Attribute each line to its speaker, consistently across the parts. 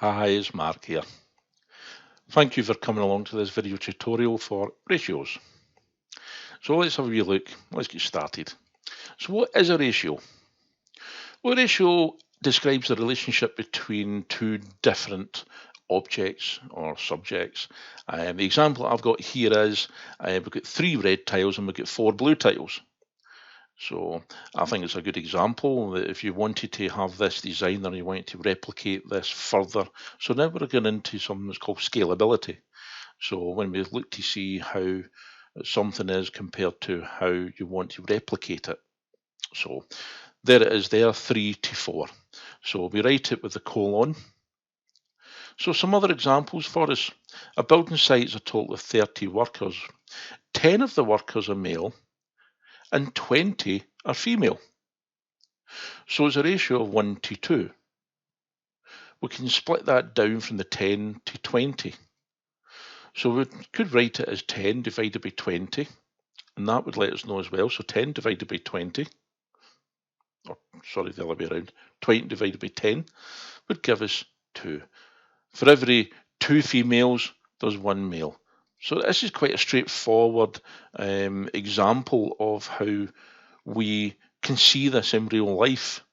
Speaker 1: Hi, it's Mark here. Thank you for coming along to this video tutorial for ratios. So let's have a wee look. Let's get started. So what is a ratio? Well, a ratio describes the relationship between two different objects or subjects. The example I've got here is we've got 3 red tiles and we've got 4 blue tiles. So I think it's a good example that if you wanted to have this design or you wanted to replicate this further. So now we're going into something that's called scalability. So when we look to see how something is compared to how you want to replicate it. So there it is there, 3 to 4. So we write it with the colon. So some other examples for us. A building site is a total of 30 workers. 10 of the workers are male and 20 are female. So it's a ratio of 1 to 2. We can split that down from the 10 to 20. So we could write it as 10 divided by 20, and that would let us know as well. So 10 divided by 20, or sorry, the other way around, 20 divided by 10 would give us 2. For every 2 females, there's 1 male. So this is quite a straightforward example of how we can see this in real life.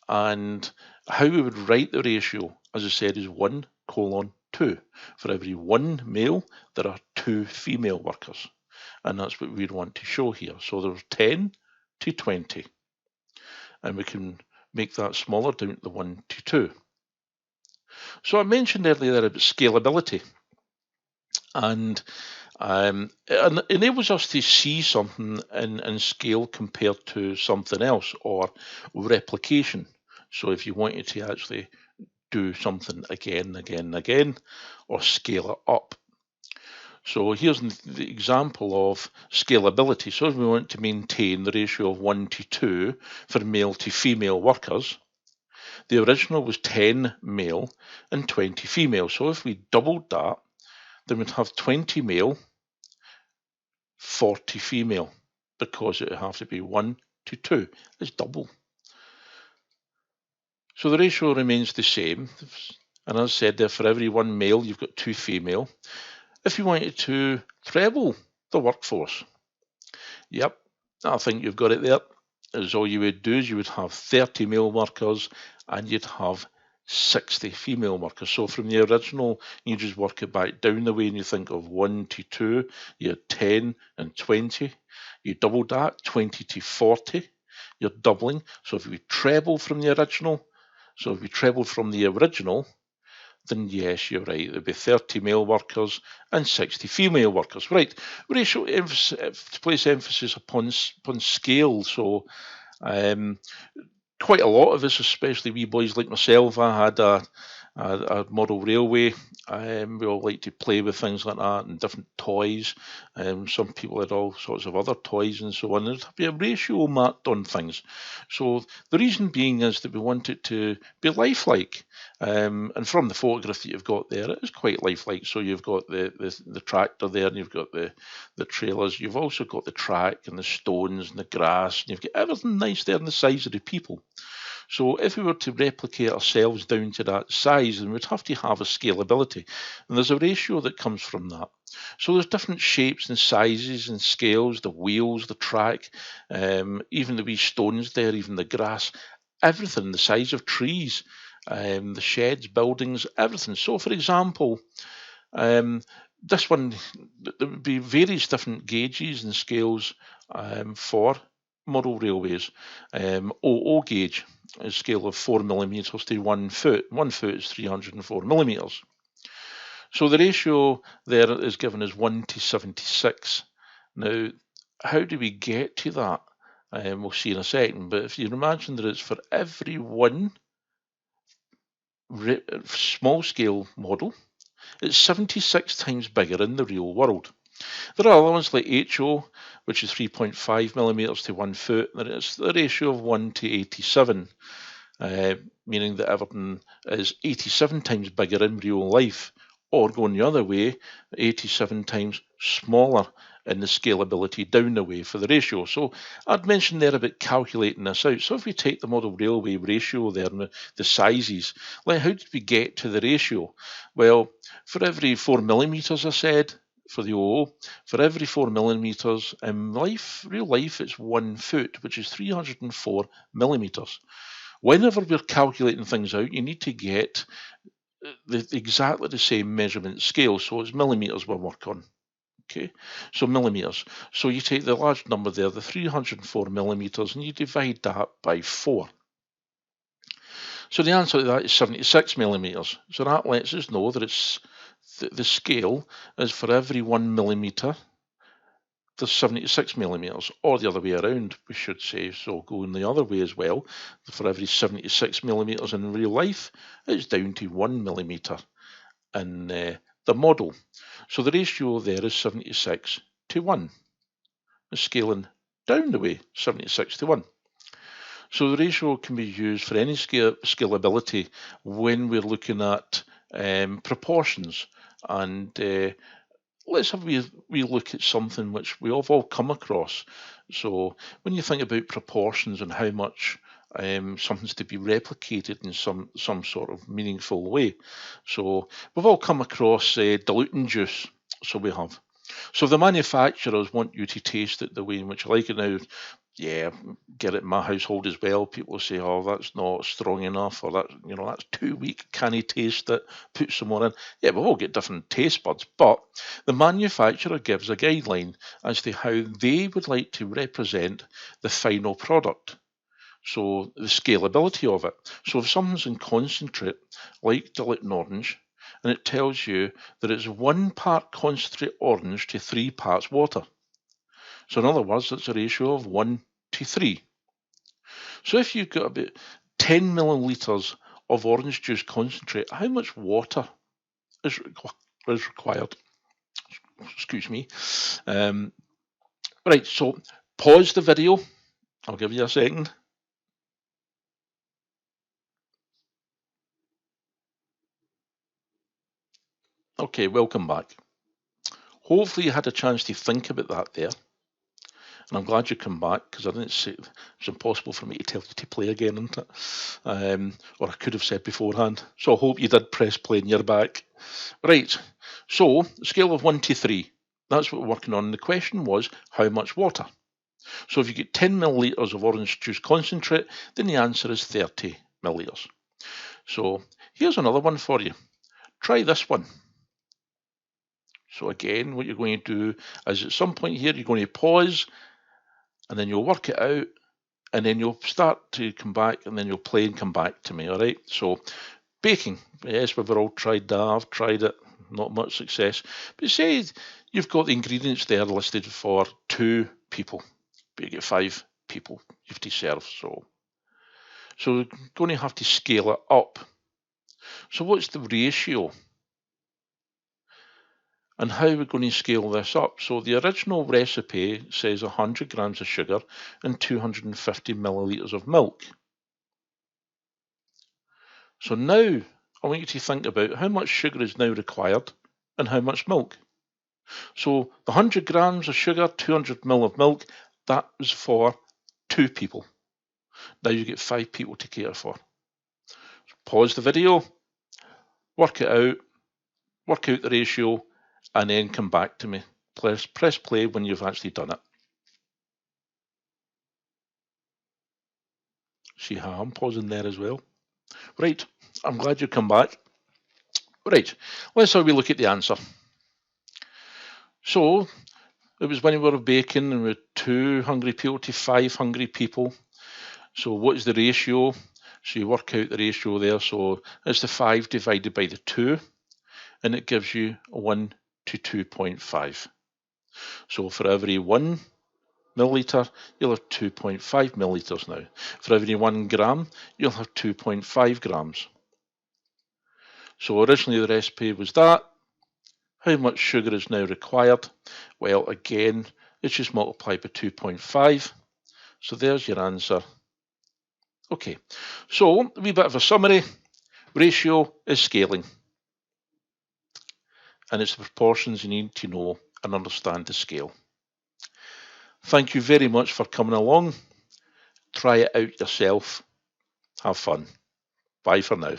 Speaker 1: And how we would write the ratio, as I said, is 1 colon 2. For every 1 male, there are 2 female workers. And that's what we'd want to show here. So there's 10 to 20. And we can make that smaller down to the 1 to 2. So I mentioned earlier about scalability. And it enables us to see something in scale compared to something else, or replication. So if you wanted to actually do something again, or scale it up. So here's the example of scalability. So if we want to maintain the ratio of 1 to 2 for male to female workers, the original was 10 male and 20 female. So if we doubled that, then we'd have 20 male, 40 female, because it would have to be 1 to 2. It's double. So the ratio remains the same. And as I said there, for every 1 male, you've got 2 female. If you wanted to treble the workforce, yep, I think you've got it there. As all you would do is you would have 30 male workers and you'd have 60 female workers. So from the original, you just work it back down the way and you think of 1 to 2, you had 10 and 20. You doubled that, 20 to 40, you're doubling. So if we treble from the original, then yes, you're right. There'll be 30 male workers and 60 female workers. Right. Ratio place emphasis upon scale. So quite a lot of us, especially wee boys like myself, I had a model railway. We all like to play with things like that and different toys. Some people had all sorts of other toys and so on. There'd be a ratio marked on things. So the reason being is that we want it to be lifelike. And from the photograph that you've got there, it is quite lifelike. So you've got the tractor there, and you've got the trailers. You've also got the track and the stones and the grass, and you've got everything nice there in the size of the people. So if we were to replicate ourselves down to that size, then we'd have to have a scalability. And there's a ratio that comes from that. So there's different shapes and sizes and scales, the wheels, the track, even the wee stones there, even the grass, everything, the size of trees, the sheds, buildings, everything. So for example, this one, there would be various different gauges and scales for model railways. OO gauge, a scale of 4 millimetres to 1 foot. 1 foot is 304 millimetres. So the ratio there is given as 1 to 76. Now, how do we get to that? We'll see in a second. But if you imagine that it's for every 1 small scale model, it's 76 times bigger in the real world. There are other ones like HO, which is 3.5 millimetres to 1 foot, and it's the ratio of 1 to 87, meaning that everything is 87 times bigger in real life, or going the other way, 87 times smaller in the scalability down the way for the ratio. So I'd mentioned there about calculating this out. So if we take the model railway ratio there and the sizes, like how did we get to the ratio? Well, for every 4 millimetres, I said, for the OO, for every 4 millimetres, in real life, it's 1 foot, which is 304 millimetres. Whenever we're calculating things out, you need to get exactly the same measurement scale. So it's millimetres we're working on. Okay, so millimetres. So you take the large number there, the 304 millimetres, and you divide that by 4. So the answer to that is 76 millimetres. So that lets us know that it's the scale is for every 1 millimetre, there's 76 millimetres, or the other way around, we should say. So going the other way as well, for every 76 millimetres in real life, it's down to 1 millimetre in the model. So the ratio there is 76 to 1. The scaling down the way, 76 to 1. So the ratio can be used for any scalability when we're looking at proportions. And let's have a wee look at something which we have all come across. So when you think about proportions and how much something's to be replicated in some sort of meaningful way. So we've all come across diluting juice. So we have. So the manufacturers want you to taste it the way in which you like it. Now, yeah, get it in my household as well. People say, oh, that's not strong enough, or that's too weak, can he taste it, put some more in. Yeah, we'll all get different taste buds, but the manufacturer gives a guideline as to how they would like to represent the final product. So the scalability of it. So if something's in concentrate, like diluting orange, and it tells you that it's 1 part concentrate orange to 3 parts water. So in other words, it's a ratio of 1 to 3. So if you've got about 10 millilitres of orange juice concentrate, how much water is required? Excuse me. Right, so pause the video. I'll give you a second. Okay, welcome back. Hopefully you had a chance to think about that there. And I'm glad you come back, because I didn't say it's impossible for me to tell you to play again, isn't it? Or I could have said beforehand. So I hope you did press play and you're back. Right, so scale of 1 to 3. That's what we're working on. The question was, how much water? So if you get 10 millilitres of orange juice concentrate, then the answer is 30 millilitres. So here's another one for you. Try this one. So again, what you're going to do is at some point here, you're going to pause, and then you'll work it out, and then you'll start to come back, and then you'll play and come back to me, all right? So baking, yes, we've all tried that. I've tried it, not much success. But say you've got the ingredients there listed for 2 people, but you get 5 people you have to serve. So you're going to have to scale it up. So what's the ratio? And how we're going to scale this up? So the original recipe says 100 grams of sugar and 250 millilitres of milk. So now I want you to think about how much sugar is now required and how much milk. So the 100 grams of sugar, 200 ml of milk, that was for 2 people. Now you get 5 people to cater for. Pause the video, work it out, work out the ratio, and then come back to me. Press play when you've actually done it. See how I'm pausing there as well. Right, I'm glad you come back. Right, let's have a look at the answer. So it was when we were baking and we had 2 hungry people to 5 hungry people. So what is the ratio? So you work out the ratio there. So it's the 5 divided by the 2, and it gives you 1 to 2.5. So for every 1 milliliter, you'll have 2.5 milliliters now. For every 1 gram, you'll have 2.5 grams. So originally the recipe was that. How much sugar is now required? Well, again, it's just multiplied by 2.5. So there's your answer. Okay, so a wee bit of a summary. Ratio is scaling. And it's the proportions you need to know and understand the scale. Thank you very much for coming along. Try it out yourself. Have fun. Bye for now.